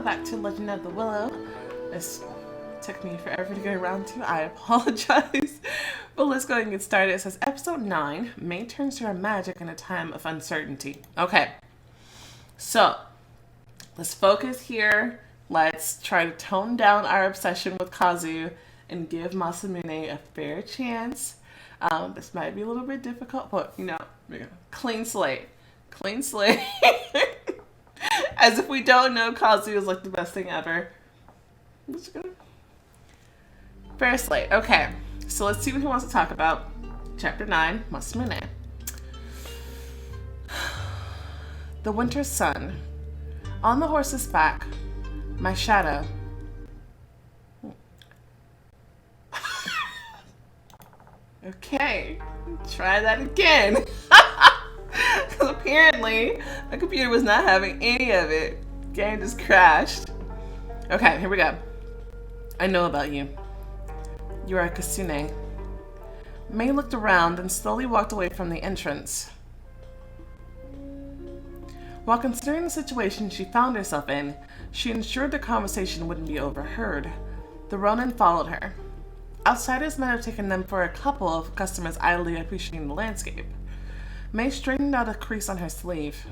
welcome back to Legend of the Willow. This took me forever to get around to. I apologize. But let's go ahead and get started. It says episode 9, May turns to her magic in a time of uncertainty. Okay, so let's focus here. Let's try to tone down our obsession with Kazu and give MASAMUNE a fair chance. This might be a little bit difficult, but you know, clean slate. Clean slate. As if we don't know Kazu is like the best thing ever. I'm just gonna... Fair slate. Okay, so let's see what he wants to talk about. Chapter 9, MASAMUNE. The winter sun. On the horse's back, my shadow. Okay, try that again. Because apparently my computer was not having any of it. Game just crashed. Okay, here we go. I know about you. You are a Kitsune. May looked around and slowly walked away from the entrance. While considering the situation she found herself in, she ensured the conversation wouldn't be overheard. The Ronin followed her. Outsiders might have taken them for a couple of customers idly appreciating the landscape. May straightened out a crease on her sleeve.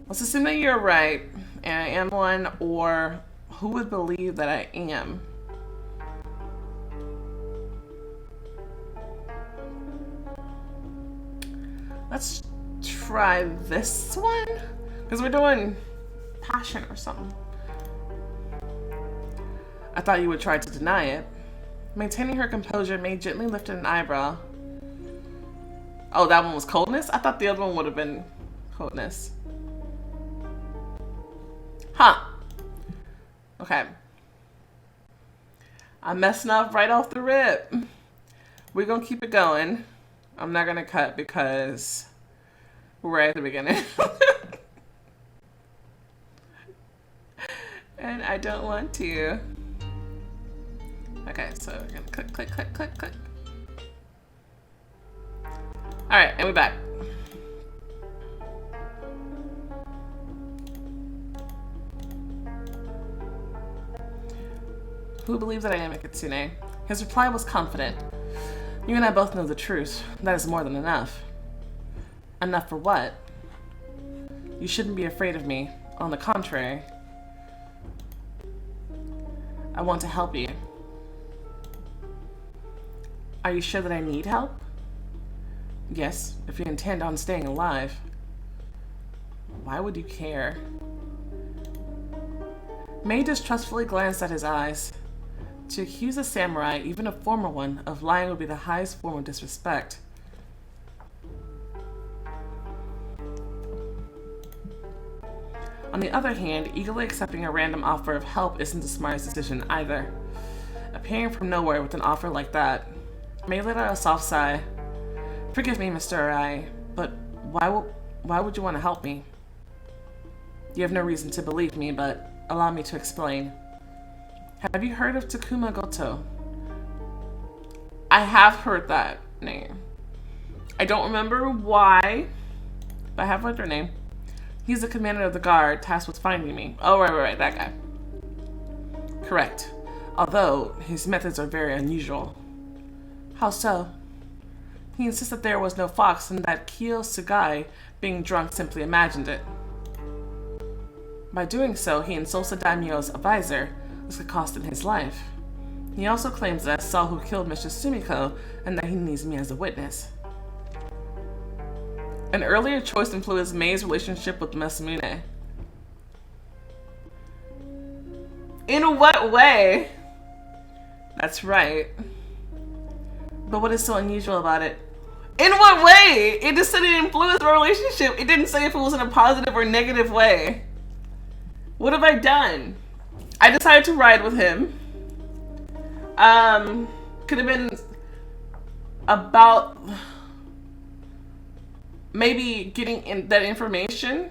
Let's assume that you're right, and I am one, or who would believe that I am? Let's try this one, because we're doing passion or something. I thought you would try to deny it. Maintaining her composure, May gently lifted an eyebrow. Oh, that one was coldness? I thought the other one would have been coldness. Huh. Okay. I'm messing up right off the rip. We're gonna keep it going. I'm not gonna cut because we're right at the beginning. And I don't want to. Okay, so we're gonna click, click, click, click, click. Alright, and we're back. Who believes that I am a Kitsune? His reply was confident. You and I both know the truth. That is more than enough. Enough for what? You shouldn't be afraid of me. On the contrary. I want to help you. Are you sure that I need help? Yes, if you intend on staying alive. Why would you care? May distrustfully glanced at his eyes. To accuse a samurai, even a former one, of lying would be the highest form of disrespect. On the other hand, eagerly accepting a random offer of help isn't the smartest decision either. Appearing from nowhere with an offer like that, May let out a soft sigh. Forgive me, Mr. Arai, but why would you want to help me? You have no reason to believe me, but allow me to explain. Have you heard of Takuma Goto? I have heard that name. I don't remember why, but I have heard their name. He's the commander of the guard tasked with finding me. Oh, right, that guy. Correct. Although, his methods are very unusual. How so? He insists that there was no fox and that Kyo Sugai, being drunk, simply imagined it. By doing so, he insults the daimyo's advisor. This could cost him his life. He also claims that I saw who killed Mr. Sumiko and that he needs me as a witness. An earlier choice influenced May's relationship with MASAMUNE. In what way? That's right. But what is so unusual about it? In what way? It just said it influenced our relationship. It didn't say if it was in a positive or negative way. What have I done? I decided to ride with him. Could have been about maybe getting in that information.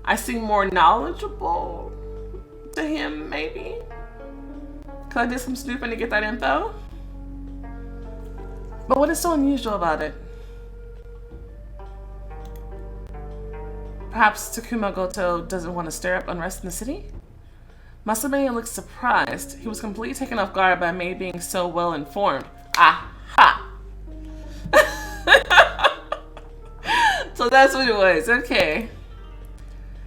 I seem more knowledgeable to him, maybe. Cause I did some snooping to get that info. But what is so unusual about it? Perhaps Takuma Goto doesn't want to stir up unrest in the city? Masamune looked surprised. He was completely taken off guard by Mei being so well informed. Aha! So that's what it was, okay.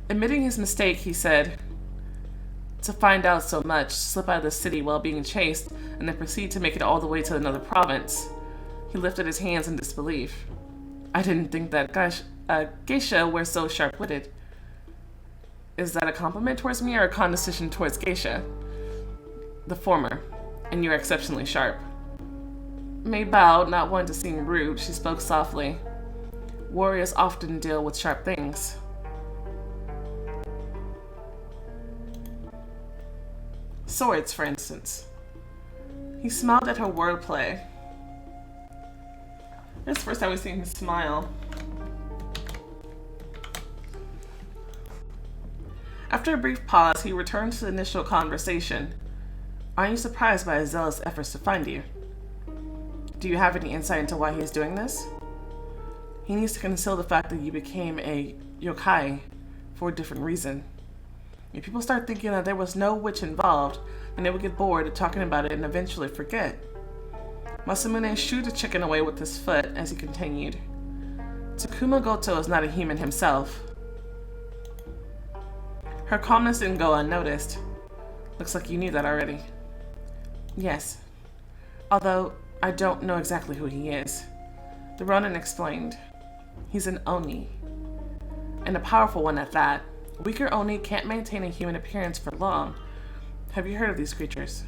Admitting his mistake, he said, to find out so much, slip out of the city while being chased, and then proceed to make it all the way to another province. He lifted his hands in disbelief. I didn't think that geisha were so sharp-witted. Is that a compliment towards me or a condescension towards geisha? The former, and you're exceptionally sharp. Mei bowed, not wanting to seem rude. She spoke softly. Warriors often deal with sharp things. Swords, for instance. He smiled at her wordplay. That's the first time we've seen him smile. After a brief pause, he returned to the initial conversation. Aren't you surprised by his zealous efforts to find you? Do you have any insight into why he is doing this? He needs to conceal the fact that you became a yokai for a different reason. If people start thinking that there was no witch involved, then they would get bored of talking about it and eventually forget. Masamune shooed the chicken away with his foot as he continued. Takuma Goto is not a human himself. Her calmness didn't go unnoticed. Looks like you knew that already. Yes. Although, I don't know exactly who he is. The Ronin explained. He's an Oni. And a powerful one at that. Weaker Oni can't maintain a human appearance for long. Have you heard of these creatures?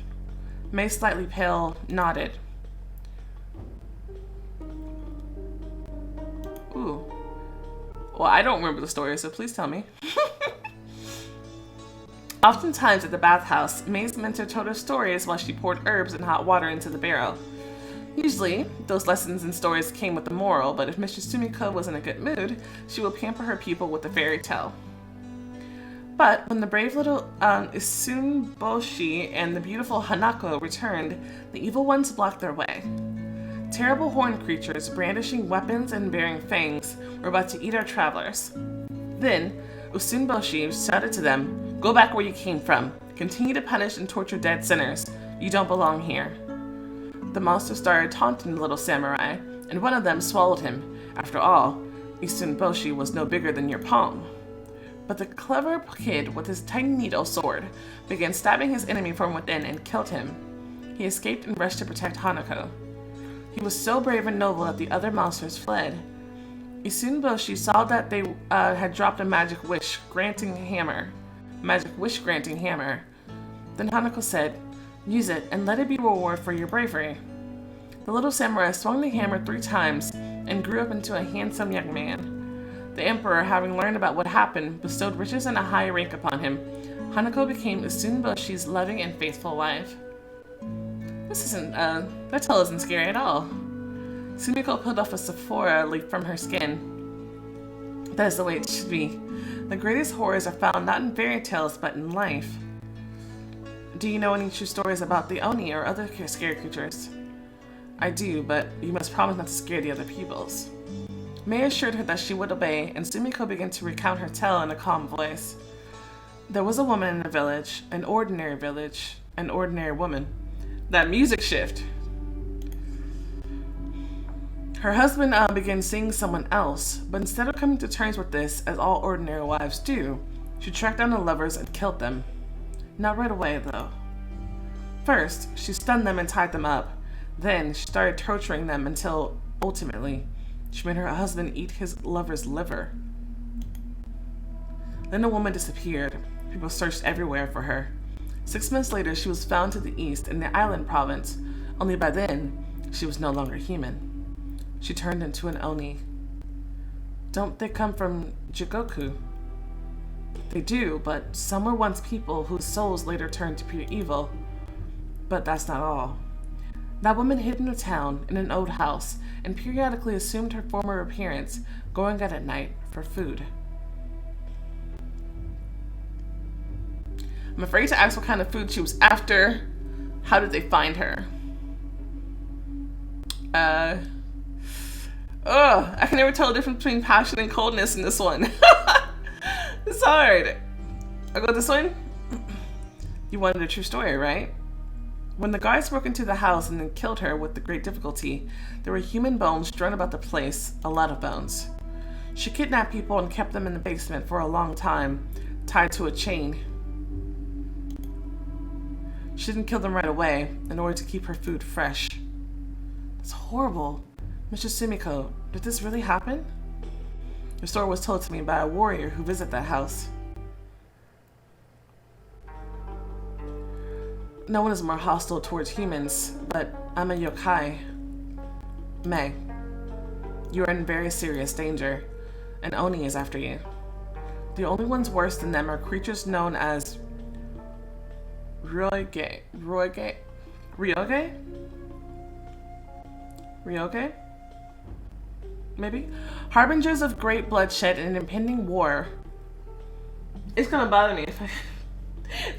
Mei, slightly pale, nodded. Ooh. Well, I don't remember the story, so please tell me. Oftentimes at the bathhouse, Mei's mentor told her stories while she poured herbs and hot water into the barrel. Usually, those lessons and stories came with a moral, but if Mistress Sumiko was in a good mood, she would pamper her pupil with a fairy tale. But when the brave little Isunboshi and the beautiful Hanako returned, the evil ones blocked their way. Terrible horned creatures, brandishing weapons and bearing fangs, were about to eat our travelers. Then, Usunboshi shouted to them, "Go back where you came from. Continue to punish and torture dead sinners. You don't belong here." The monster started taunting the little samurai, and one of them swallowed him. After all, Isunboshi was no bigger than your palm. But the clever kid with his tiny needle sword began stabbing his enemy from within and killed him. He escaped and rushed to protect Hanako. He was so brave and noble that the other monsters fled. Isunboshi saw that they had dropped a magic wish granting hammer. Then Hanako said, "Use it and let it be a reward for your bravery." The little samurai swung the hammer 3 times and grew up into a handsome young man. The emperor, having learned about what happened, bestowed riches and a high rank upon him. Hanako became Isunboshi's loving and faithful wife. That tale isn't scary at all. Sumiko pulled off a Sephora leaf from her skin. That is the way it should be. The greatest horrors are found not in fairy tales, but in life. Do you know any true stories about the Oni or other scary creatures? I do, but you must promise not to scare the other pupils. Mei assured her that she would obey, and Sumiko began to recount her tale in a calm voice. There was a woman in a village, an ordinary woman. That music shift! Her husband began seeing someone else, but instead of coming to terms with this, as all ordinary wives do, she tracked down the lovers and killed them. Not right away, though. First, she stunned them and tied them up. Then, she started torturing them until, ultimately, she made her husband eat his lover's liver. Then the woman disappeared. People searched everywhere for her. 6 months later, she was found to the east in the island province. Only by then, she was no longer human. She turned into an Oni. Don't they come from Jigoku? They do, but some were once people whose souls later turned to pure evil. But that's not all. That woman hid in a town, in an old house, and periodically assumed her former appearance, going out at night for food. I'm afraid to ask what kind of food she was after. How did they find her? I can never tell the difference between passion and coldness in this one. It's hard. I'll go this one. You wanted a true story, right? When the guards broke into the house and then killed her with great difficulty, there were human bones strewn about the place, a lot of bones. She kidnapped people and kept them in the basement for a long time, tied to a chain. She didn't kill them right away in order to keep her food fresh. It's horrible. Mr. Sumiko, did this really happen? The story was told to me by a warrior who visited that house. No one is more hostile towards humans, but I'm a yokai. May, you are in very serious danger, and Oni is after you. The only ones worse than them are creatures known as Ryoge? Maybe? Harbingers of great bloodshed and an impending war. It's gonna bother me if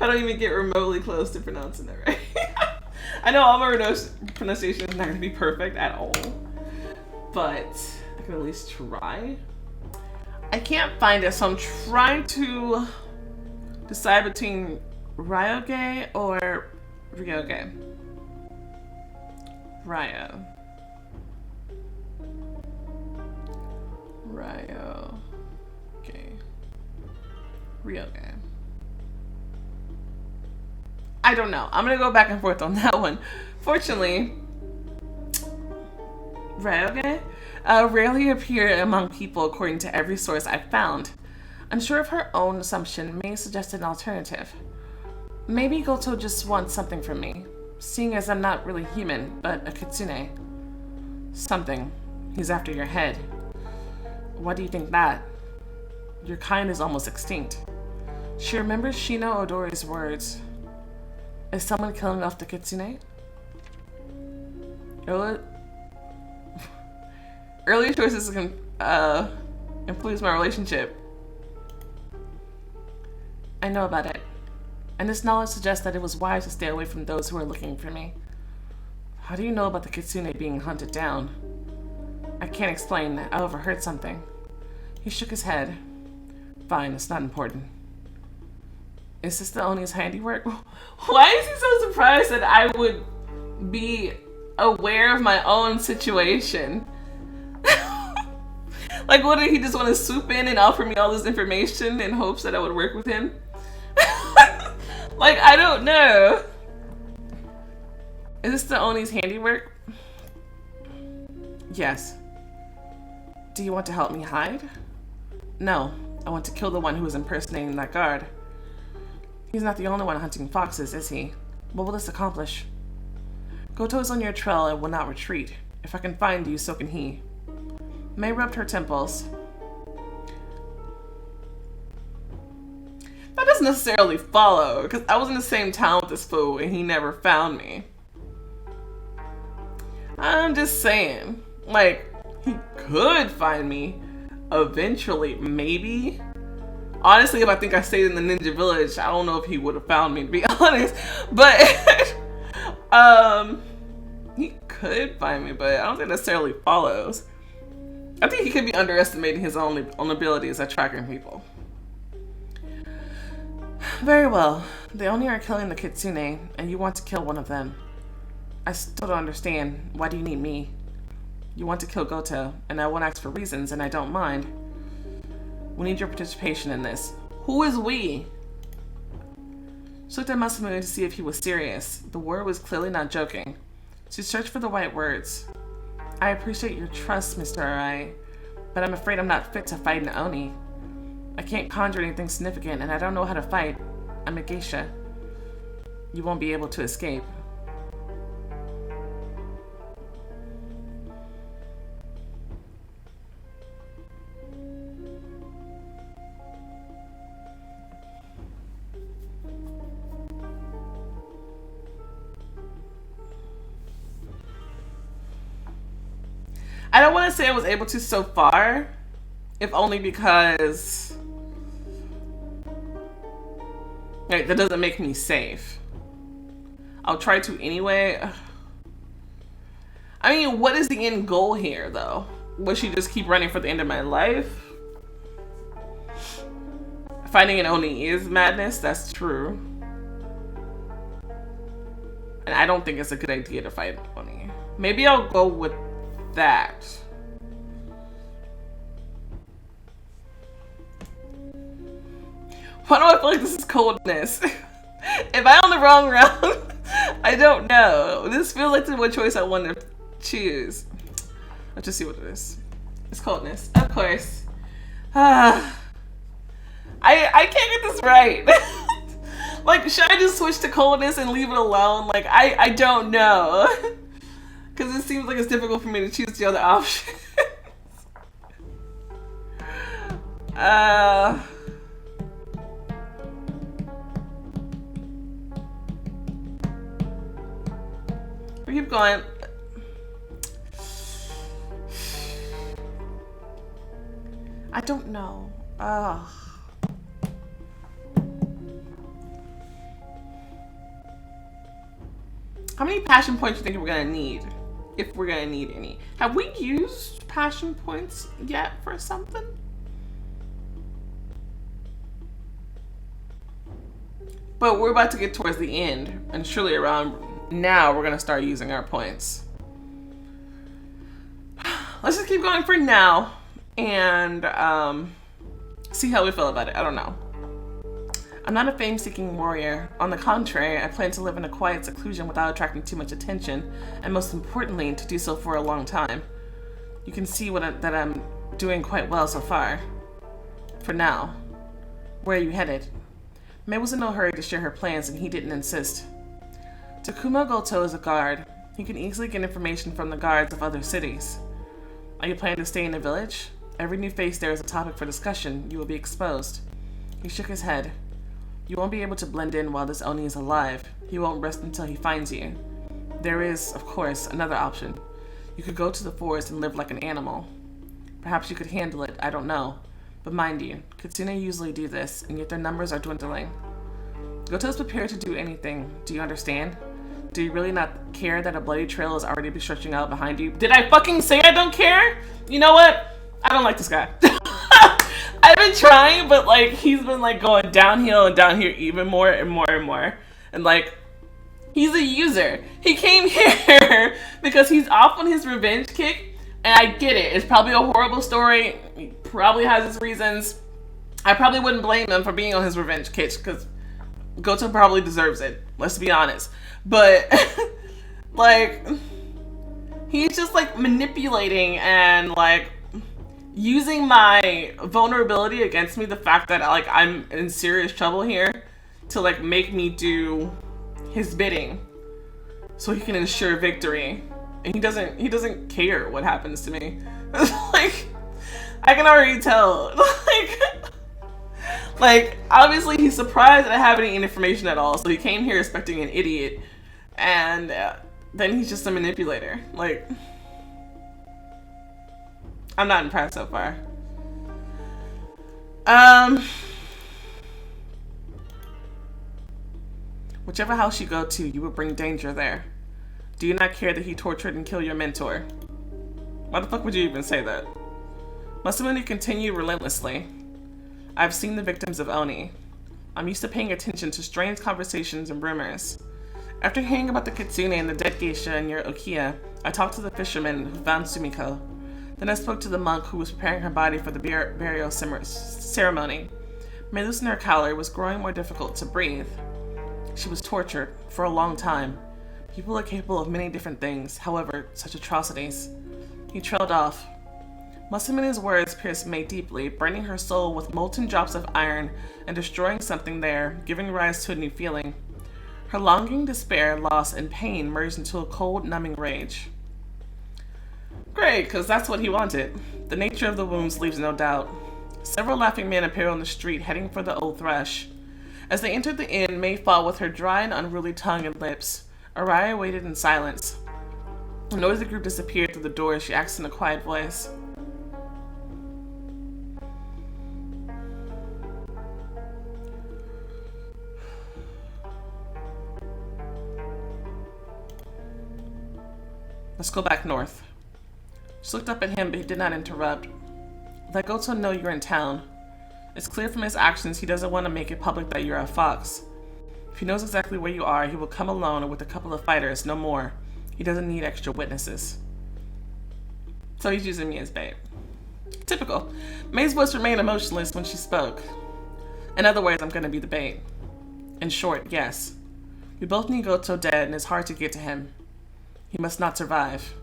I don't even get remotely close to pronouncing that right. I know all my pronunciation is not gonna be perfect at all, but I can at least try. I can't find it, so I'm trying to decide between Ryoge or Ryoge. Ryoge. Ryoge. I don't know. I'm gonna go back and forth on that one. Fortunately, Ryoge rarely appear among people according to every source I've found. Unsure of her own assumption, May suggested an alternative. Maybe Goto just wants something from me, seeing as I'm not really human, but a kitsune. Something. He's after your head. Why do you think that? Your kind is almost extinct. She remembers Shino Odori's words. Is someone killing off the kitsune? Early choices can influence my relationship. I know about it. And this knowledge suggests that it was wise to stay away from those who are looking for me. How do you know about the kitsune being hunted down? I can't explain. I overheard something. He shook his head. Fine, it's not important. Is this the Oni's handiwork? Why is he so surprised that I would be aware of my own situation? Like, what, did he just want to swoop in and offer me all this information in hopes that I would work with him? Like, I don't know. Is this the Oni's handiwork? Yes. Do you want to help me hide? No, I want to kill the one who is impersonating that guard. He's not the only one hunting foxes, is he? What will this accomplish? Goto is on your trail and will not retreat. If I can find you, so can he. May rubbed her temples. That doesn't necessarily follow, because I was in the same town with this fool and he never found me. I'm just saying, like, he could find me eventually, maybe. Honestly, if I think I stayed in the ninja village, I don't know if he would have found me, to be honest. But he could find me, but I don't think it necessarily follows. I think he could be underestimating his own abilities at tracking people. Very well. They only are killing the kitsune, and you want to kill one of them. I still don't understand. Why do you need me? You want to kill Goto, and I won't ask for reasons, and I don't mind. We need your participation in this. Who is we? She looked at MASAMUNE to see if he was serious. The warrior was clearly not joking. She searched for the right words. I appreciate your trust, Mr. Arai, but I'm afraid I'm not fit to fight an Oni. I can't conjure anything significant, and I don't know how to fight. I'm a geisha. You won't be able to escape. I don't want to say I was able to so far, if only because like, that doesn't make me safe. I'll try to anyway. I mean, what is the end goal here, though? Will she just keep running for the end of my life? Finding an Oni is madness, that's true. And I don't think it's a good idea to fight Oni. Maybe I'll go with that. Why do I feel like this is coldness? Am I on the wrong round? I don't know. This feels like the one choice I want to choose. Let's just see what it is. It's coldness, of course. I can't get this right. Like, should I just switch to coldness and leave it alone? Like, I don't know. Because it seems like it's difficult for me to choose the other option. We keep going. I don't know. How many passion points do you think we're gonna need? If we're gonna need any. Have we used passion points yet for something? But we're about to get towards the end, and surely around now we're gonna start using our points. Let's just keep going for now and see how we feel about it. I don't know. I'm not a fame-seeking warrior. On the contrary, I plan to live in a quiet seclusion without attracting too much attention, and most importantly, to do so for a long time. You can see that I'm doing quite well so far. For now. Where are you headed? Mei was in no hurry to share her plans, and he didn't insist. Takuma Goto is a guard. He can easily get information from the guards of other cities. Are you planning to stay in the village? Every new face there is a topic for discussion. You will be exposed. He shook his head. You won't be able to blend in while this Oni is alive. He won't rest until he finds you. There is, of course, another option. You could go to the forest and live like an animal. Perhaps you could handle it, I don't know. But mind you, Kitsune usually do this, and yet their numbers are dwindling. Goto's prepared to do anything. Do you understand? Do you really not care that a bloody trail is already stretching out behind you? Did I fucking say I don't care? You know what? I don't like this guy. I've been trying, but like he's been like going downhill and down here even more and more and more. And like, he's a user. He came here because he's off on his revenge kick. And I get it. It's probably a horrible story. He probably has his reasons. I probably wouldn't blame him for being on his revenge kick because Goto probably deserves it. Let's be honest. But like, he's just like manipulating and like using my vulnerability against me, the fact that like I'm in serious trouble here, to like make me do his bidding so he can ensure victory. And he doesn't care what happens to me. Like, I can already tell. Like obviously he's surprised that I have any information at all, so he came here expecting an idiot, and then he's just a manipulator. Like, I'm not impressed so far. Whichever house you go to, you will bring danger there. Do you not care that he tortured and killed your mentor? Why the fuck would you even say that? Masamune continued relentlessly. I've seen the victims of Oni. I'm used to paying attention to strange conversations and rumors. After hearing about the Kitsune and the dead geisha near Okiya, I talked to the fisherman who found Sumiko. Then I spoke to the monk who was preparing her body for the burial ceremony. May loosen her collar, it was growing more difficult to breathe. She was tortured for a long time. People are capable of many different things, however, such atrocities. He trailed off. Masamune's words pierced Mei deeply, burning her soul with molten drops of iron and destroying something there, giving rise to a new feeling. Her longing, despair, loss, and pain merged into a cold, numbing rage. Great, because that's what he wanted. The nature of the wounds leaves no doubt. Several laughing men appeared on the street, heading for the old thrush. As they entered the inn, Mei fought with her dry and unruly tongue and lips. Araya waited in silence. The noisy group disappeared through the door as she asked in a quiet voice. Let's go back north. She looked up at him, but he did not interrupt. Let Goto know you're in town. It's clear from his actions he doesn't want to make it public that you're a fox. If he knows exactly where you are, he will come alone or with a couple of fighters, no more. He doesn't need extra witnesses. So he's using me as bait. Typical. May's voice remained emotionless when she spoke. In other words, I'm gonna be the bait. In short, yes. We both need Goto dead and it's hard to get to him. He must not survive.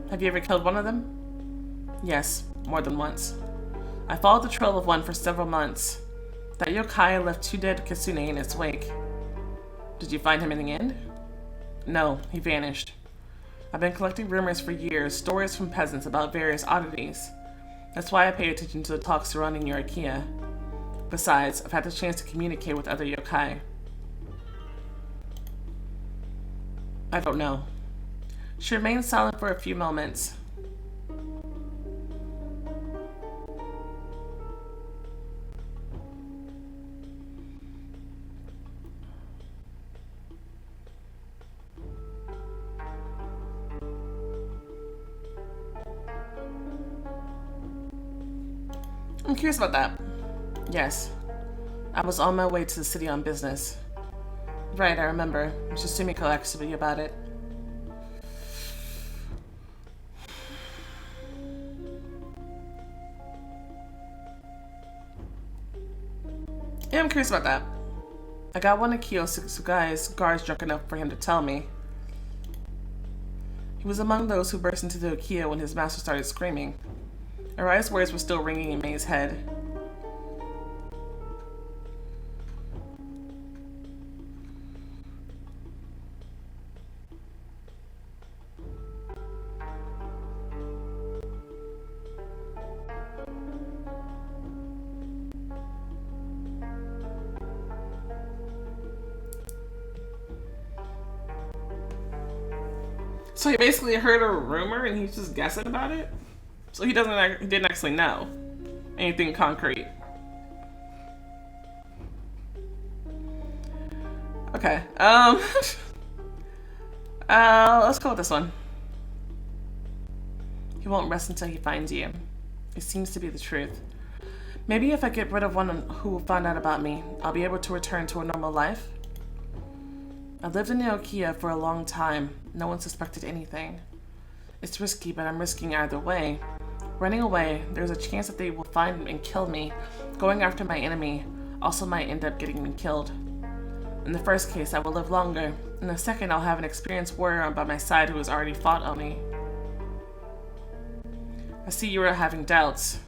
Have you ever killed one of them? Yes, more than once. I followed the trail of one for several months. That yokai left 2 dead kitsune in its wake. Did you find him in the end? No, he vanished. I've been collecting rumors for years, stories from peasants about various oddities. That's why I pay attention to the talks surrounding your IKEA. Besides, I've had the chance to communicate with other yokai. I don't know. She remained silent for a few moments. I'm curious about that. Yes. I was on my way to the city on business. Right, I remember. Mr. Sumiko asked me about it. Yeah, I'm curious about that. I got one of Kiyosugai's guards drunk enough for him to tell me. He was among those who burst into the IKEA when his master started screaming. Arai's words were still ringing in May's head. So he basically heard a rumor and he's just guessing about it? So he didn't actually know anything concrete. Okay. Let's go with this one. He won't rest until he finds you. It seems to be the truth. Maybe if I get rid of one who found out about me, I'll be able to return to a normal life. I've lived in Naokia for a long time. No one suspected anything. It's risky, but I'm risking either way. Running away, there's a chance that they will find and kill me. Going after my enemy also might end up getting me killed. In the first case, I will live longer. In the second, I'll have an experienced warrior by my side who has already fought Oni. I see you are having doubts.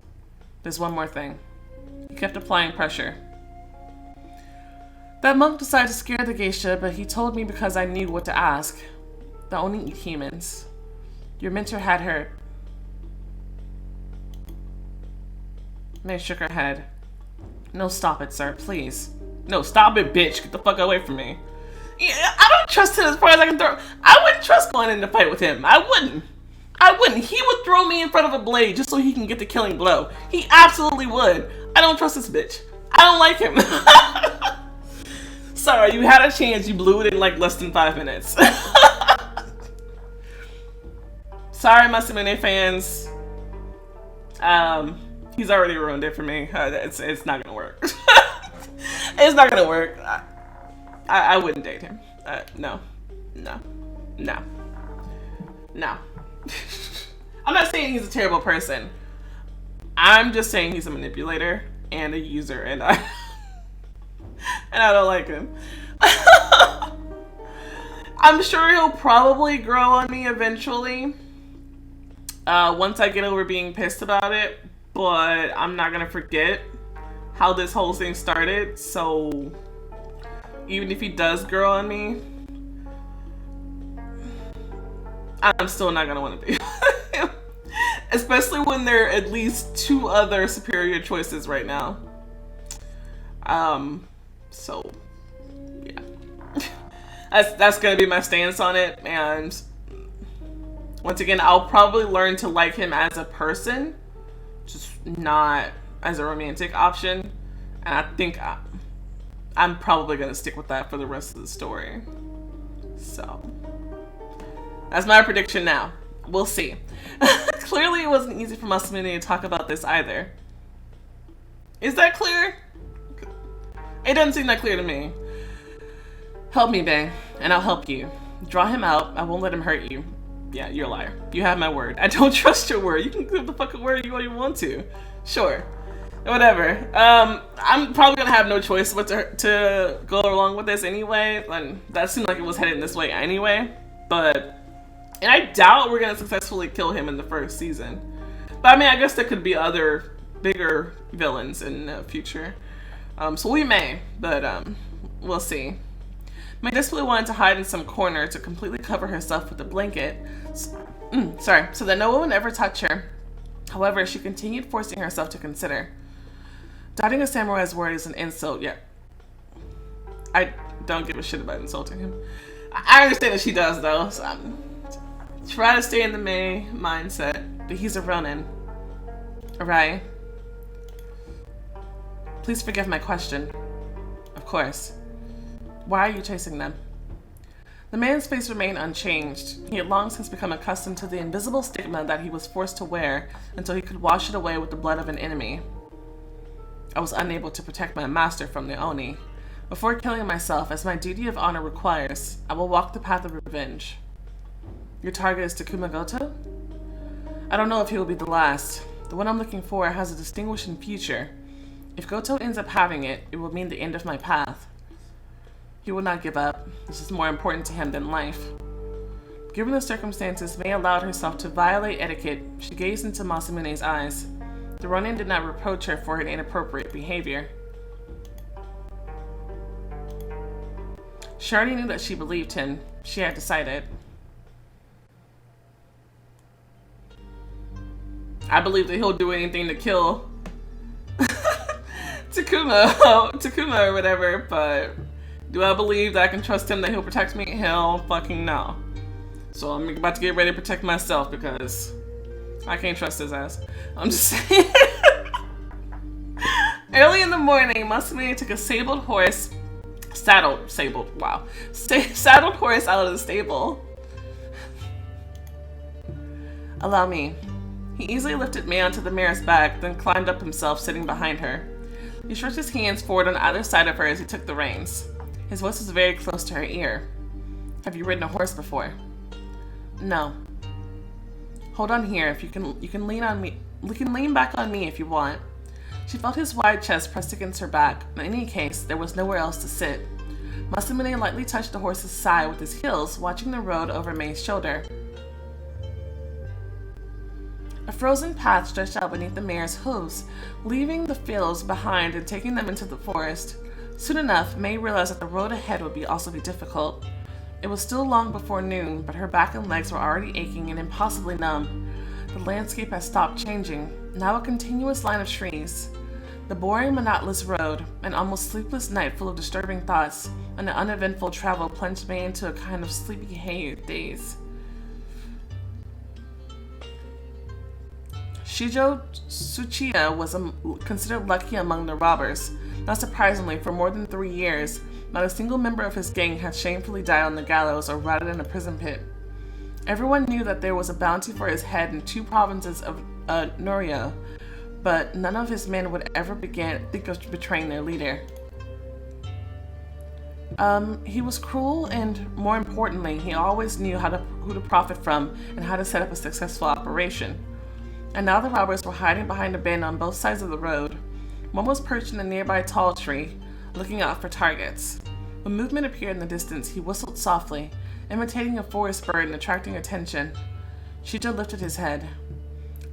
There's one more thing. He kept applying pressure. That monk decided to scare the geisha, but he told me because I knew what to ask. The Oni eat humans. Your mentor had her. May shook her head. No, stop it, sir, please. No, stop it, bitch. Get the fuck away from me. Yeah, I don't trust him as far as I can throw. I wouldn't trust going in a fight with him. I wouldn't. He would throw me in front of a blade just so he can get the killing blow. He absolutely would. I don't trust this bitch. I don't like him. Sorry, you had a chance. You blew it in like less than 5 minutes. Sorry, MASAMUNE fans. He's already ruined it for me. It's not gonna work. It's not gonna work. I wouldn't date him. No. I'm not saying he's a terrible person. I'm just saying he's a manipulator and a user, and I don't like him. I'm sure he'll probably grow on me eventually. Once I get over being pissed about it, but I'm not gonna forget how this whole thing started, so even if he does grow on me, I'm still not gonna want to be with him. Especially when there are at least 2 other superior choices right now. So yeah. That's gonna be my stance on it, and once again, I'll probably learn to like him as a person, just not as a romantic option, and I think I'm probably gonna stick with that for the rest of the story. So that's my prediction now. We'll see. Clearly, it wasn't easy for Masamune to talk about this either. Is that clear? It doesn't seem that clear to me. Help me, Bang, and I'll help you. Draw him out. I won't let him hurt you. Yeah, you're a liar. You have my word. I don't trust your word. You can give the fucking word you want to. Sure. Whatever. I'm probably gonna have no choice but to go along with this anyway. And that seemed like it was headed this way anyway. And I doubt we're gonna successfully kill him in the first season. But I mean, I guess there could be other bigger villains in the future. So we may, but we'll see. May desperately wanted to hide in some corner to completely cover herself with a blanket. So that no one would ever touch her. However, she continued forcing herself to consider. Doubting a samurai's word is an insult, yeah. I don't give a shit about insulting him. I understand that she does, though. So try to stay in the May mindset. But he's a Ronin. Alright? Please forgive my question. Of course. Why are you chasing them? The man's face remained unchanged. He had long since become accustomed to the invisible stigma that he was forced to wear until he could wash it away with the blood of an enemy. I was unable to protect my master from the Oni. Before killing myself, as my duty of honor requires, I will walk the path of revenge. Your target is Takuma Goto? I don't know if he will be the last. The one I'm looking for has a distinguishing future. If Goto ends up having it, it will mean the end of my path. He will not give up. This is more important to him than life. Given the circumstances, May allowed herself to violate etiquette. She gazed into Masamune's eyes. The Ronin did not reproach her for her inappropriate behavior. She already knew that she believed him. She had decided. I believe that he'll do anything to kill Takuma or whatever, but do I believe that I can trust him that he'll protect me? Hell fucking no. So I'm about to get ready to protect myself because I can't trust his ass. I'm just saying. Early in the morning, Masamune took a saddled horse out of the stable. Allow me. He easily lifted May onto the mare's back, then climbed up himself, sitting behind her. He stretched his hands forward on either side of her as he took the reins. His voice was very close to her ear. Have you ridden a horse before? No. Hold on here. If you can lean on me. You can lean back on me if you want. She felt his wide chest pressed against her back. In any case, there was nowhere else to sit. Masamune lightly touched the horse's side with his heels, watching the road over May's shoulder. A frozen path stretched out beneath the mare's hooves, leaving the fields behind and taking them into the forest. Soon enough, May realized that the road ahead would also be difficult. It was still long before noon, but her back and legs were already aching and impossibly numb. The landscape had stopped changing, now a continuous line of trees. The boring, monotonous road, an almost sleepless night full of disturbing thoughts, and the uneventful travel plunged May into a kind of sleepy daze. Shijo Tsuchiya was considered lucky among the robbers. Not surprisingly, for more than 3 years, not a single member of his gang had shamefully died on the gallows or rotted in a prison pit. Everyone knew that there was a bounty for his head in 2 provinces of Norio, but none of his men would ever think of betraying their leader. He was cruel, and more importantly, he always knew who to profit from and how to set up a successful operation. And now the robbers were hiding behind a bend on both sides of the road. One was perched in a nearby tall tree, looking out for targets. When movement appeared in the distance, he whistled softly, imitating a forest bird and attracting attention. Shijo lifted his head.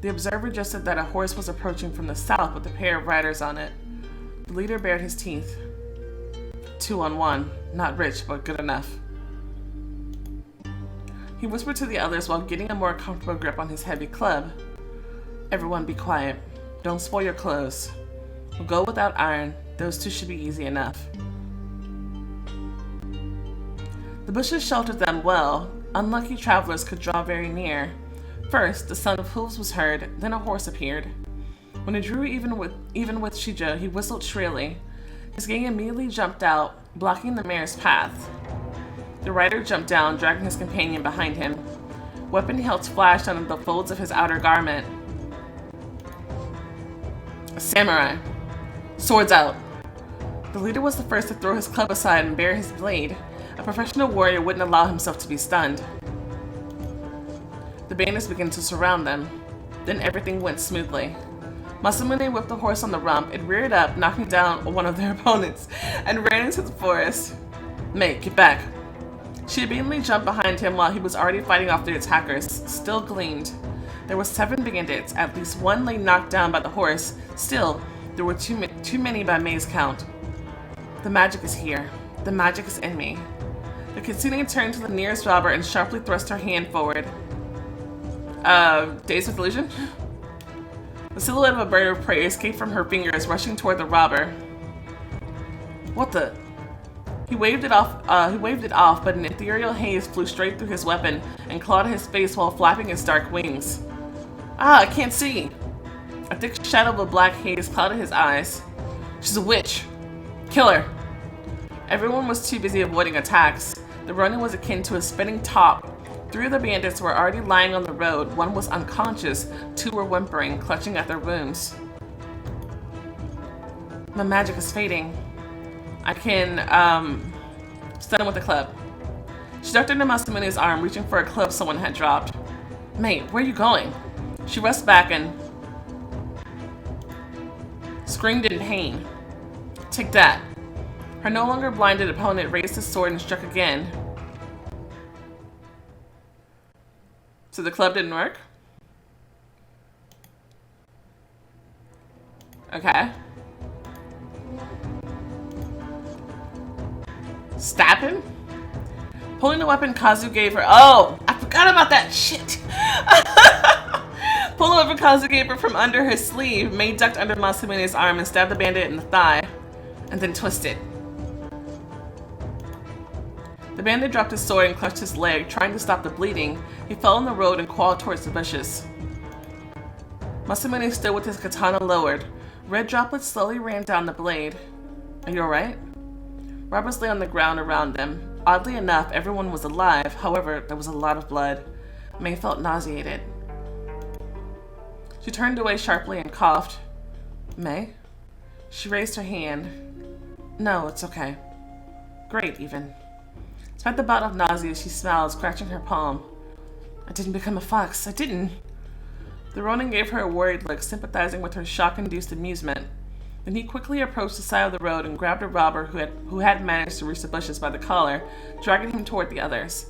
The observer adjusted that a horse was approaching from the south with a pair of riders on it. The leader bared his teeth. 2 on 1. Not rich, but good enough. He whispered to the others while getting a more comfortable grip on his heavy club. Everyone be quiet. Don't spoil your clothes. We'll go without iron. Those 2 should be easy enough. The bushes sheltered them well. Unlucky travelers could draw very near. First, the sound of hooves was heard, then a horse appeared. When it drew even with Shijo, he whistled shrilly. His gang immediately jumped out, blocking the mare's path. The rider jumped down, dragging his companion behind him. Weapon hilts flashed under the folds of his outer garment. A samurai. Swords out. The leader was the first to throw his club aside and bare his blade. A professional warrior wouldn't allow himself to be stunned. The bandits began to surround them. Then everything went smoothly. MASAMUNE whipped the horse on the rump. It reared up, knocking down one of their opponents, and ran into the forest. Mate, get back. She immediately jumped behind him while he was already fighting off the attackers. Still gleamed. There were 7 bandits. At least 1 lay knocked down by the horse. Still, there were too many by May's count. The magic is here. The magic is in me. The kitsune turned to the nearest robber and sharply thrust her hand forward. Dazed with illusion? The silhouette of a bird of prey escaped from her fingers, rushing toward the robber. What the? He waved it off, but an ethereal haze flew straight through his weapon and clawed his face while flapping its dark wings. Ah, I can't see! A thick shadow of a black haze clouded his eyes. She's a witch! Kill her! Everyone was too busy avoiding attacks. The running was akin to a spinning top. 3 of the bandits were already lying on the road. 1 was unconscious. 2 were whimpering, clutching at their wounds. My magic is fading. I can, stun him with a club. She ducked into MASAMUNE's arm, reaching for a club someone had dropped. Mate, where are you going? She rushed back and screamed in pain. Take that. Her no longer blinded opponent raised his sword and struck again. So the club didn't work? Okay. Stab him? Pulling the weapon Kazu gave her. Oh! I forgot about that shit! Pulling the weapon Kazu gave her from under her sleeve, May ducked under MASAMUNE's arm and stabbed the bandit in the thigh. And then twisted. The bandit dropped his sword and clutched his leg, trying to stop the bleeding. He fell on the road and crawled towards the bushes. MASAMUNE stood with his katana lowered. Red droplets slowly ran down the blade. Are you alright? Robbers lay on the ground around them. Oddly enough, everyone was alive. However, there was a lot of blood. May felt nauseated. She turned away sharply and coughed. May? She raised her hand. No, it's okay. Great, even. Despite the bout of nausea, she smiled, scratching her palm. I didn't become a fox. I didn't. The Ronin gave her a worried look, sympathizing with her shock-induced amusement. Then he quickly approached the side of the road and grabbed a robber who had managed to reach the bushes by the collar, dragging him toward the others.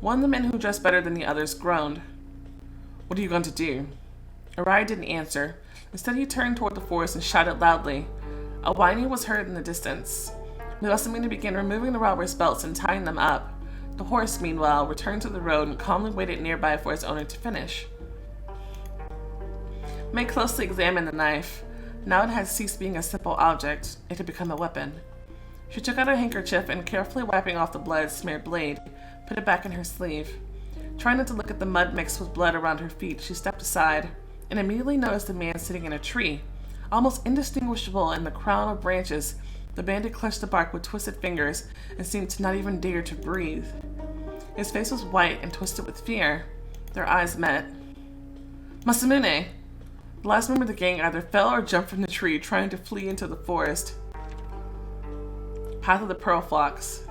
One of the men who dressed better than the others groaned. What are you going to do? Arai didn't answer. Instead, he turned toward the forest and shouted loudly. A whining was heard in the distance. MASAMUNE began removing the robbers' belts and tying them up. The horse, meanwhile, returned to the road and calmly waited nearby for its owner to finish. May closely examined the knife. Now it had ceased being a simple object. It had become a weapon. She took out a handkerchief and, carefully wiping off the blood-smeared blade, put it back in her sleeve. Trying not to look at the mud mixed with blood around her feet, she stepped aside and immediately noticed a man sitting in a tree. Almost indistinguishable in the crown of branches, the bandit clutched the bark with twisted fingers and seemed to not even dare to breathe. His face was white and twisted with fear. Their eyes met. MASAMUNE! The last member of the gang either fell or jumped from the tree, trying to flee into the forest. Path of the Pearl Flocks.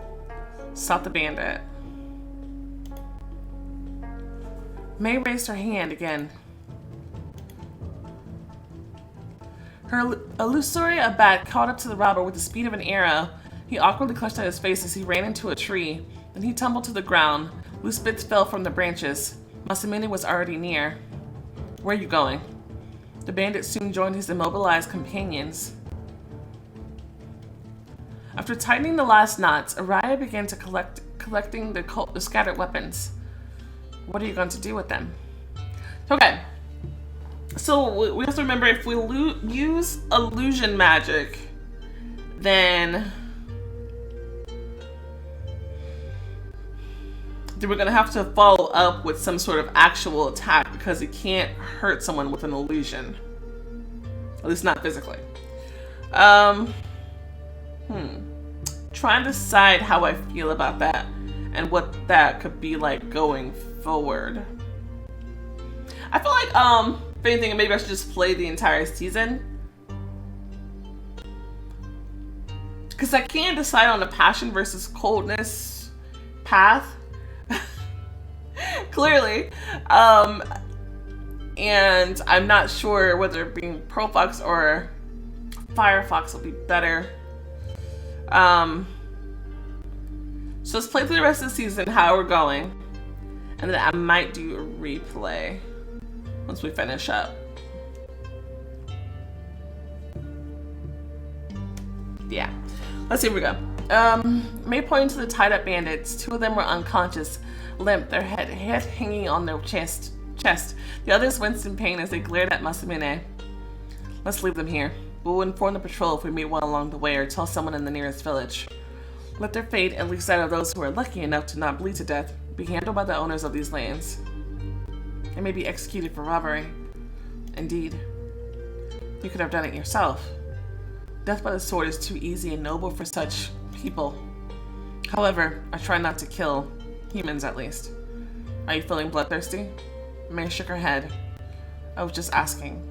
Stop the bandit. May raised her hand again. Her illusory bat caught up to the robber with the speed of an arrow. He awkwardly clutched at his face as he ran into a tree. Then he tumbled to the ground. Loose bits fell from the branches. MASAMUNE was already near. Where are you going? The bandit soon joined his immobilized companions. After tightening the last knots, Araya began to collecting the scattered weapons. What are you going to do with them? Okay. So we have to remember, if we use illusion magic, then we're going to have to follow up with some sort of actual attack, because you can't hurt someone with an illusion. At least not physically. Trying to decide how I feel about that and what that could be like going forward. I feel like, if anything, maybe I should just play the entire season. Because I can't decide on a passion versus coldness path. Clearly. And I'm not sure whether being Pearl Fox or Fire Fox will be better. So let's play through the rest of the season, how we're going. And then I might do a replay once we finish up. Yeah. Let's see where we go. May pointed to the tied up bandits. 2 of them were unconscious, limp, their head hanging on their chest. The others winced in pain as they glared at MASAMUNE. Let's leave them here. We'll inform the patrol if we meet one along the way or tell someone in the nearest village. Let their fate, at least that of those who are lucky enough to not bleed to death, be handled by the owners of these lands. They may be executed for robbery. Indeed. You could have done it yourself. Death by the sword is too easy and noble for such people. However, I try not to kill humans, at least. Are you feeling bloodthirsty? May shook her head. I was just asking.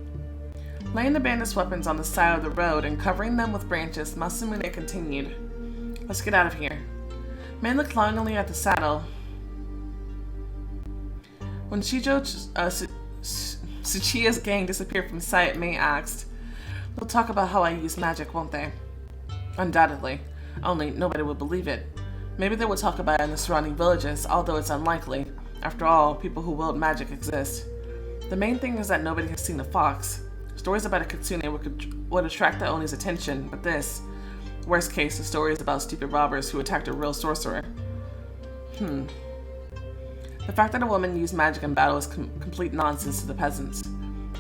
Laying the bandits' weapons on the side of the road and covering them with branches, MASAMUNE continued. Let's get out of here. Man looked longingly at the saddle. When Tsuchiya's gang disappeared from sight, May asked, they'll talk about how I use magic, won't they? Undoubtedly. Only nobody would believe it. Maybe they will talk about it in the surrounding villages, although it's unlikely. After all, people who wield magic exist. The main thing is that nobody has seen a fox. Stories about a kitsune would attract the Oni's attention, but this, worst case, the story is about stupid robbers who attacked a real sorcerer. The fact that a woman used magic in battle is complete nonsense to the peasants.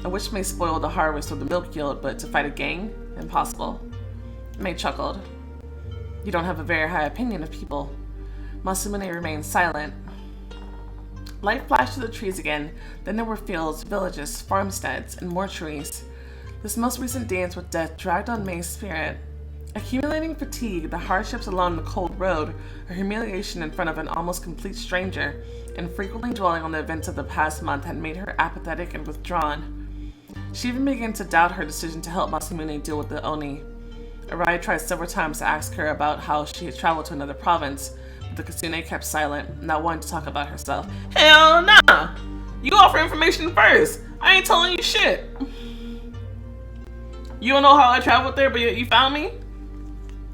A witch may spoil the harvest or the milk yield, but to fight a gang? Impossible. May chuckled. You don't have a very high opinion of people. MASAMUNE remained silent. Light flashed through the trees again, then there were fields, villages, farmsteads, and more trees. This most recent dance with death dragged on May's spirit. Accumulating fatigue, the hardships along the cold road, her humiliation in front of an almost complete stranger, and frequently dwelling on the events of the past month had made her apathetic and withdrawn. She even began to doubt her decision to help MASAMUNE deal with the Oni. Araya tried several times to ask her about how she had traveled to another province, but the kitsune kept silent, not wanting to talk about herself. Hell nah! You offer information first! I ain't telling you shit! You don't know how I traveled there, but you found me?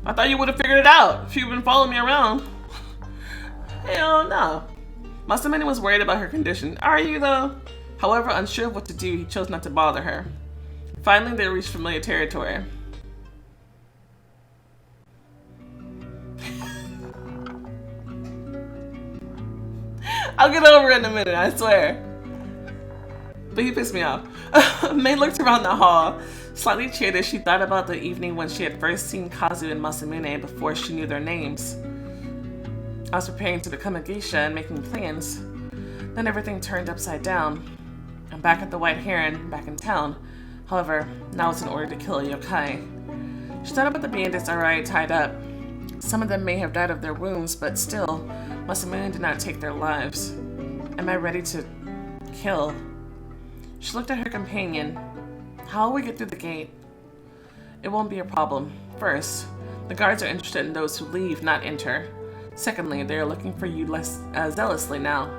I thought you would have figured it out if you'd been following me around. Hell no. MASAMUNE was worried about her condition. Are you though? However, unsure of what to do, he chose not to bother her. Finally, they reached familiar territory. I'll get over it in a minute, I swear. But he pissed me off. May looked around the hall, slightly cheered as she thought about the evening when she had first seen Kazu and MASAMUNE before she knew their names. I was preparing to become a geisha and making plans. Then everything turned upside down. I'm back at the White Heron, back in town. However, now it's in order to kill a yokai. She thought about the bandits already tied up. Some of them may have died of their wounds, but still, MASAMUNE did not take their lives. Am I ready to kill? She looked at her companion. How will we get through the gate? It won't be a problem. First, the guards are interested in those who leave, not enter. Secondly, they are looking for you less zealously now.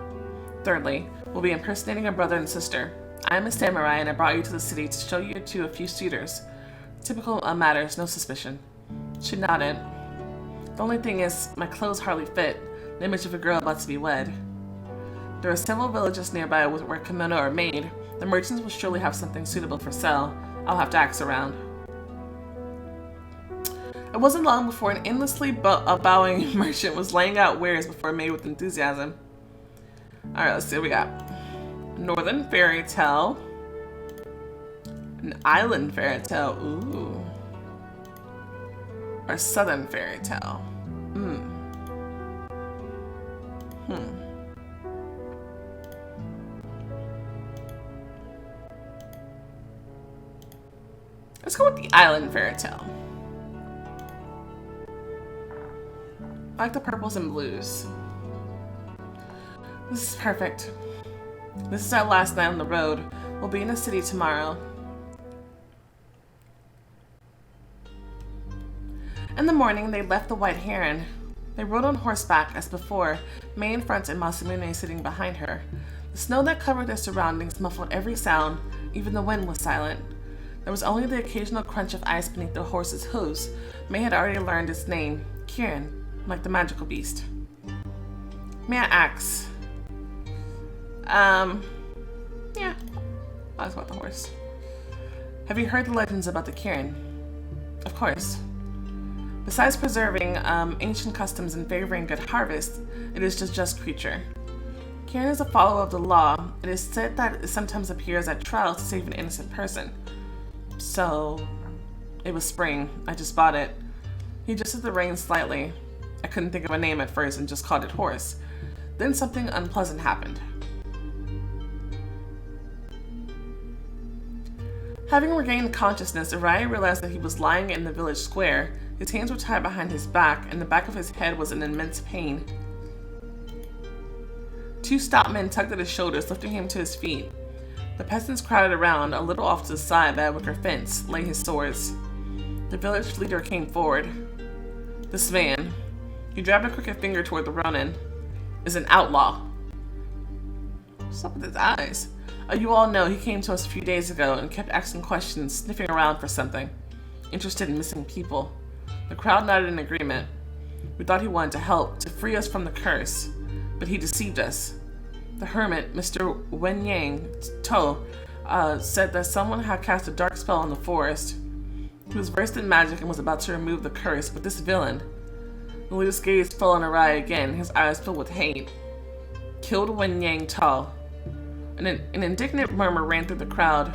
Thirdly, we'll be impersonating a brother and sister. I am a samurai and I brought you to the city to show you to a few suitors. Typical matters, no suspicion. She nodded. The only thing is, my clothes hardly fit, the image of a girl about to be wed. There are several villages nearby where kimono are made. The merchants will surely have something suitable for sale. I'll have to ask around. It wasn't long before an endlessly bowing merchant was laying out wares before May with enthusiasm. Alright, let's see what we got. Northern fairy tale. An island fairy tale. Ooh. Or southern fairy tale. Let's go with the island fairy tale. I like the purples and blues. This is perfect. This is our last night on the road. We'll be in the city tomorrow. In the morning, they left the White Heron. They rode on horseback as before, May in front and MASAMUNE sitting behind her. The snow that covered their surroundings muffled every sound, even the wind was silent. There was only the occasional crunch of ice beneath the horse's hooves. May had already learned its name, Kirin, like the magical beast. May I ask? Yeah, I'll ask about the horse. Have you heard the legends about the Kirin? Of course. Besides preserving ancient customs and favoring good harvest, it is a just creature. Kirin is a follower of the law. It is said that it sometimes appears at trial to save an innocent person. So, it was spring. I just bought it. He adjusted the reins slightly. I couldn't think of a name at first and just called it Horse. Then something unpleasant happened. Having regained consciousness, Araya realized that he was lying in the village square. His hands were tied behind his back, and the back of his head was in immense pain. Two stout men tugged at his shoulders, lifting him to his feet. The peasants crowded around. A little off to the side by a wicker fence lay his swords. The village leader came forward. This man, he jabbed a crooked finger toward the Ronin, is an outlaw. What's up with his eyes? You all know he came to us a few days ago and kept asking questions, sniffing around for something. Interested in missing people. The crowd nodded in agreement. We thought he wanted to help, to free us from the curse, but he deceived us. The hermit, Mr. Wenyang To, said that someone had cast a dark spell on the forest. He was versed in magic and was about to remove the curse, but this villain. The leader's gaze fell on Araya again, his eyes filled with hate. Killed Wenyang To. An indignant murmur ran through the crowd,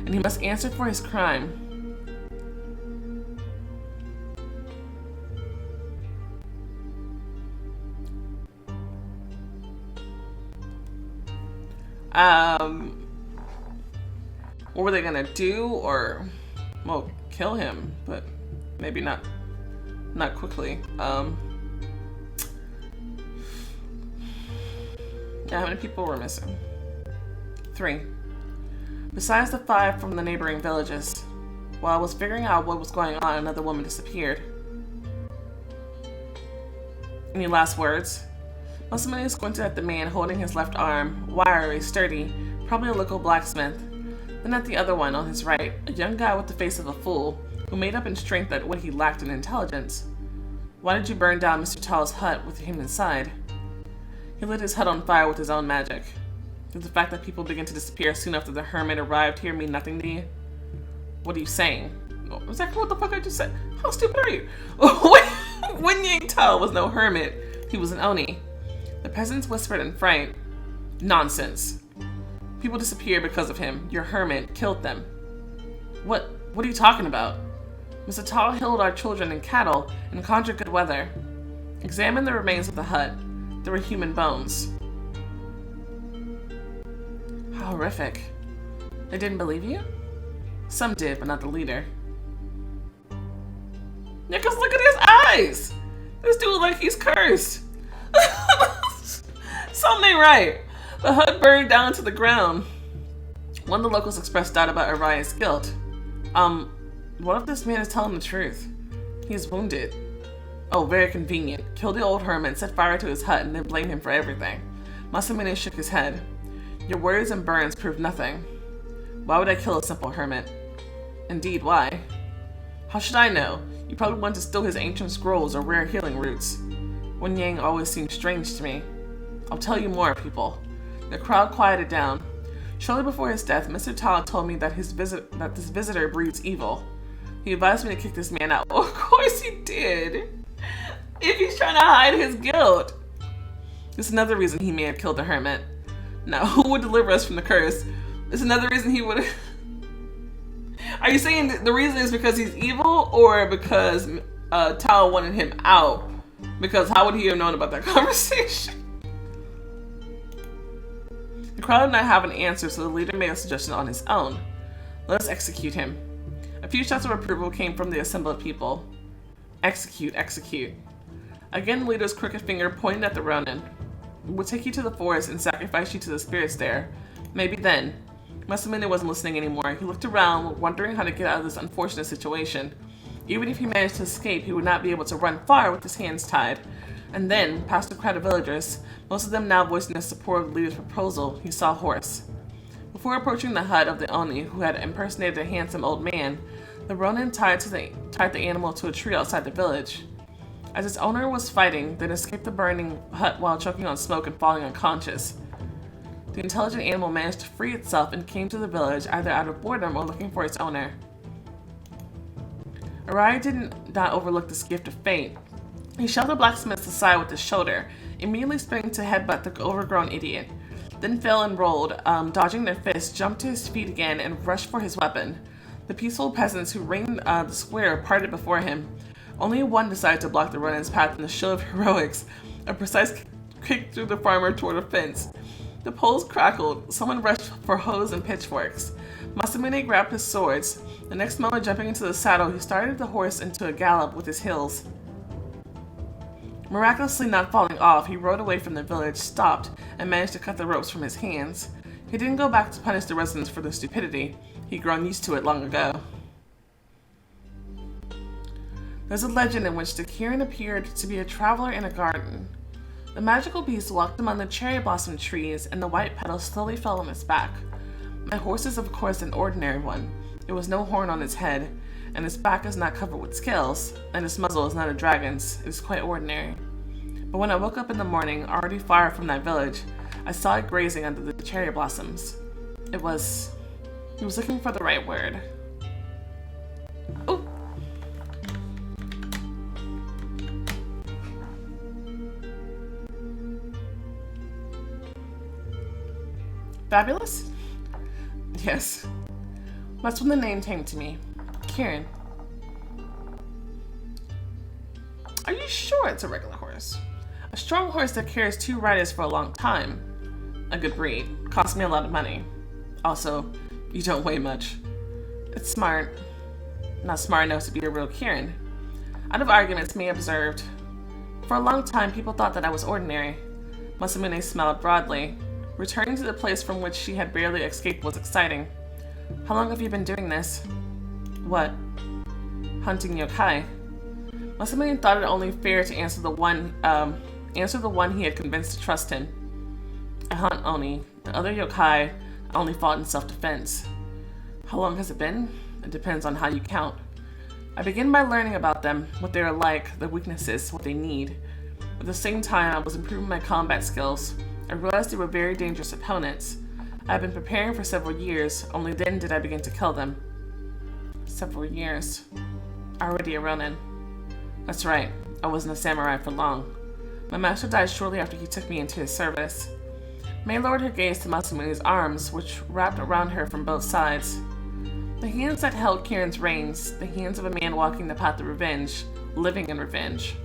and he must answer for his crime. What were they gonna do? Or, well, kill him, but maybe not quickly. Yeah, how many people were missing? 3. Besides the 5 from the neighboring villages. While I was figuring out what was going on, another woman disappeared. Any last words? MASAMUNE squinted at the man holding his left arm, wiry, sturdy, probably a local blacksmith. Then at the other one on his right, a young guy with the face of a fool, who made up in strength at what he lacked in intelligence. Why did you burn down Mr. Tall's hut with him inside? He lit his hut on fire with his own magic. Did the fact that people began to disappear soon after the hermit arrived here mean nothing to you? What are you saying? Exactly what the fuck I just said. How stupid are you? Wenyang To was no hermit. He was an Oni. The peasants whispered in fright. Nonsense. People disappeared because of him. Your hermit killed them. What are you talking about? Mr. Tall healed our children and cattle and conjured good weather. Examine the remains of the hut. There were human bones. How horrific. They didn't believe you? Some did, but not the leader. Yeah, cause look at his eyes! This dude like he's cursed. Something ain't right. The hut burned down to the ground. One of the locals expressed doubt about Araya's guilt. What if this man is telling the truth? He is wounded. Oh, very convenient. Kill the old hermit, set fire to his hut, and then blame him for everything. MASAMUNE shook his head. Your words and burns prove nothing. Why would I kill a simple hermit? Indeed, why? How should I know? You probably want to steal his ancient scrolls or rare healing roots. Wenyang always seemed strange to me. I'll tell you more, people. The crowd quieted down. Shortly before his death, Mr. Tall told me that this visitor breeds evil. He advised me to kick this man out. Well, of course he did. If he's trying to hide his guilt. It's another reason he may have killed the hermit. Now, who would deliver us from the curse? It's another reason he would. Are you saying the reason is because he's evil, or because Tao wanted him out? Because how would he have known about that conversation? The crowd did not have an answer, so the leader made a suggestion on his own. Let us execute him. A few shouts of approval came from the assembled people. Execute, execute. Again, the leader's crooked finger pointed at the Ronin. would take you to the forest and sacrifice you to the spirits there. Maybe then. MASAMUNE wasn't listening anymore. He looked around, wondering how to get out of this unfortunate situation. Even if he managed to escape, he would not be able to run far with his hands tied. And then, past a crowd of villagers, most of them now voicing their support of the leader's proposal, he saw a horse. Before approaching the hut of the Oni, who had impersonated a handsome old man, the Ronin tied the animal to a tree outside the village. As its owner was fighting, then escaped the burning hut while choking on smoke and falling unconscious. The intelligent animal managed to free itself and came to the village either out of boredom or looking for its owner. Arai did not overlook this gift of fate. He shoved the blacksmith aside with his shoulder, immediately sprang to headbutt the overgrown idiot, then fell and rolled, dodging their fists, jumped to his feet again and rushed for his weapon. The peaceful peasants who ringed the square parted before him. Only one decided to block the Ronin's path in the show of heroics, a precise kick through the farmer toward a fence. The poles crackled. Someone rushed for hose and pitchforks. MASAMUNE grabbed his swords. The next moment, jumping into the saddle, he started the horse into a gallop with his heels. Miraculously not falling off, he rode away from the village, stopped, and managed to cut the ropes from his hands. He didn't go back to punish the residents for their stupidity. He'd grown used to it long ago. There's a legend in which the Kirin appeared to be a traveler in a garden. The magical beast walked among the cherry blossom trees, and the white petals slowly fell on its back. My horse is, of course, an ordinary one. There was no horn on its head, and its back is not covered with scales, and its muzzle is not a dragon's. It is quite ordinary. But when I woke up in the morning, already far from that village, I saw it grazing under the cherry blossoms. He was looking for the right word. Oh! Fabulous? Yes. That's when the name came to me. Kirin. Are you sure it's a regular horse? A strong horse that carries 2 riders for a long time. A good breed. Cost me a lot of money. Also, you don't weigh much. It's smart. Not smart enough to be a real Kirin. Out of arguments, May observed. For a long time, people thought that I was ordinary. MASAMUNE smiled broadly. Returning to the place from which she had barely escaped was exciting. How long have you been doing this? What? Hunting yokai. MASAMUNE thought it only fair to answer the one he had convinced to trust him. I hunt Oni. The other yokai only fought in self-defense. How long has it been? It depends on how you count. I begin by learning about them, what they are like, their weaknesses, what they need. At the same time, I was improving my combat skills. I realized they were very dangerous opponents. I had been preparing for several years, only then did I begin to kill them. Several years. Already a Ronin. That's right, I wasn't a samurai for long. My master died shortly after he took me into his service. May lowered her gaze to MASAMUNE's arms, which wrapped around her from both sides. The hands that held Kirin's reins, the hands of a man walking the path of revenge, living in revenge.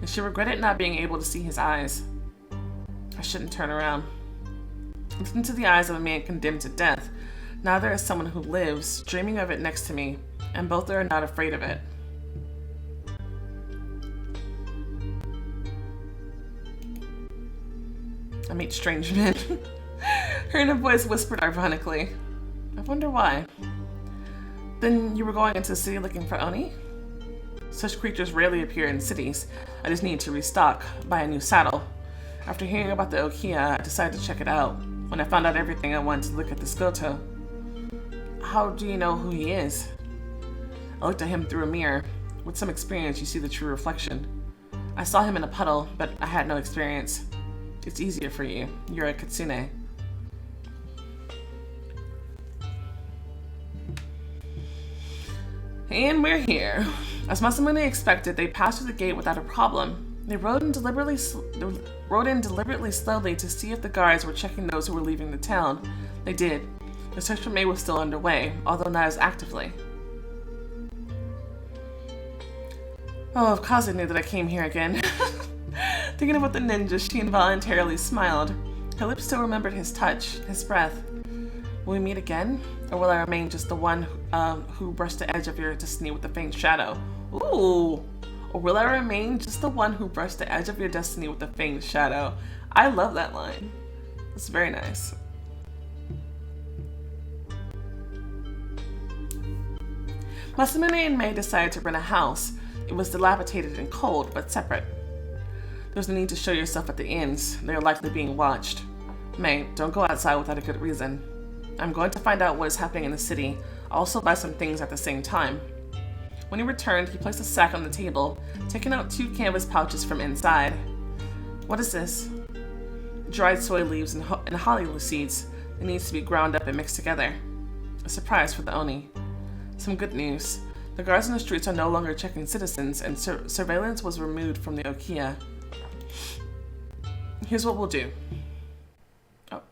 And she regretted not being able to see his eyes. I shouldn't turn around. Look into the eyes of a man condemned to death. Now there is someone who lives, dreaming of it next to me, and both are not afraid of it. I meet strange men. Her inner voice whispered ironically. I wonder why. Then you were going into the city looking for Oni? Such creatures rarely appear in cities. I just need to restock, buy a new saddle. After hearing about the Okiya, I decided to check it out. When I found out everything, I wanted to look at the Skoto. How do you know who he is? I looked at him through a mirror. With some experience, you see the true reflection. I saw him in a puddle, but I had no experience. It's easier for you. You're a Kitsune. And we're here. As MASAMUNE expected, they passed through the gate without a problem. They rode in deliberately slowly to see if the guards were checking those who were leaving the town. They did. The search for May was still underway, although not as actively. Oh, if Kaze knew that I came here again. Thinking about the ninja, she involuntarily smiled. Her lips still remembered his touch, his breath. Will we meet again? Or will I remain just the one who brushed the edge of your destiny with a faint shadow? Ooh! Or will I remain just the one who brushed the edge of your destiny with a faint shadow? I love that line. It's very nice. Masamune and Mei decided to rent a house. It was dilapidated and cold, but separate. There's no need to show yourself at the inns. They are likely being watched. Mei, don't go outside without a good reason. I'm going to find out what is happening in the city. I'll also buy some things at the same time. When he returned, he placed a sack on the table, taking out 2 canvas pouches from inside. What is this? Dried soy leaves and holly seeds. It needs to be ground up and mixed together. A surprise for the Oni. Some good news. The guards on the streets are no longer checking citizens, and surveillance was removed from the Okiya. Here's what we'll do. Oh.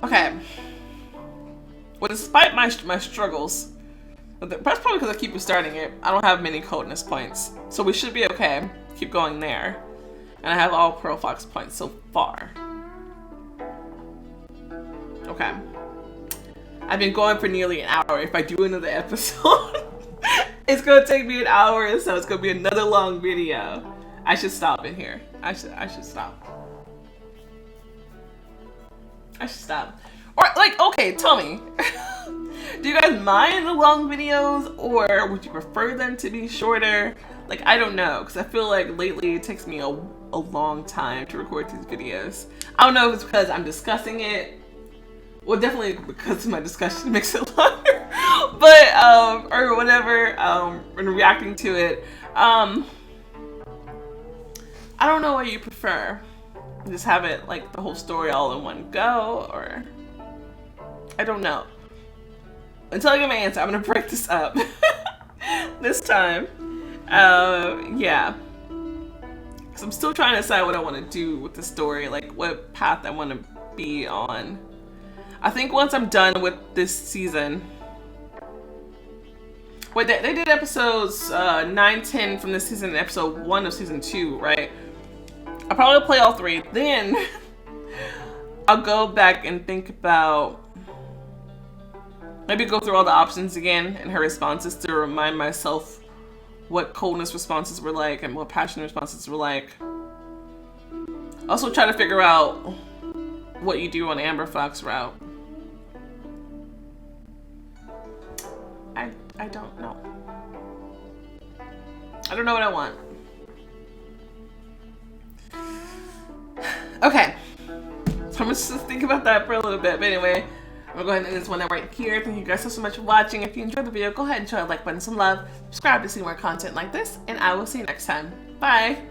Okay. Well, despite my struggles, that's probably because I keep restarting it, I don't have many coldness points. So we should be okay. Keep going there. And I have all Pearl Fox points so far. Okay. I've been going for nearly an hour. If I do another episode, it's gonna take me an hour, so it's gonna be another long video. I should stop it here. I should stop. I should stop. Or like, okay, tell me. Do you guys mind the long videos, or would you prefer them to be shorter? Like, I don't know, because I feel like lately it takes me a long time to record these videos. I don't know if it's because I'm discussing it. Well, definitely because my discussion makes it longer. But, or whatever, when reacting to it. I don't know what you prefer. Just have it like the whole story all in one go, or I don't know. Until I get my answer, I'm gonna break this up this time. Yeah. Because I'm still trying to decide what I want to do with the story, like what path I want to be on. I think once I'm done with this season. Wait, they did episodes 9, 10 from this season and episode 1 of season 2, right? I'll probably play all 3. Then I'll go back and think about, maybe go through all the options again and her responses to remind myself what coldness responses were like and what passion responses were like. Also try to figure out what you do on Amber Fox route. I don't know. I don't know what I want. Okay. So I'm just think about that for a little bit. But anyway, I'm gonna go ahead and end this one right here. Thank you guys so much for watching. If you enjoyed the video, go ahead and show a like button, some love, subscribe to see more content like this, and I will see you next time. Bye.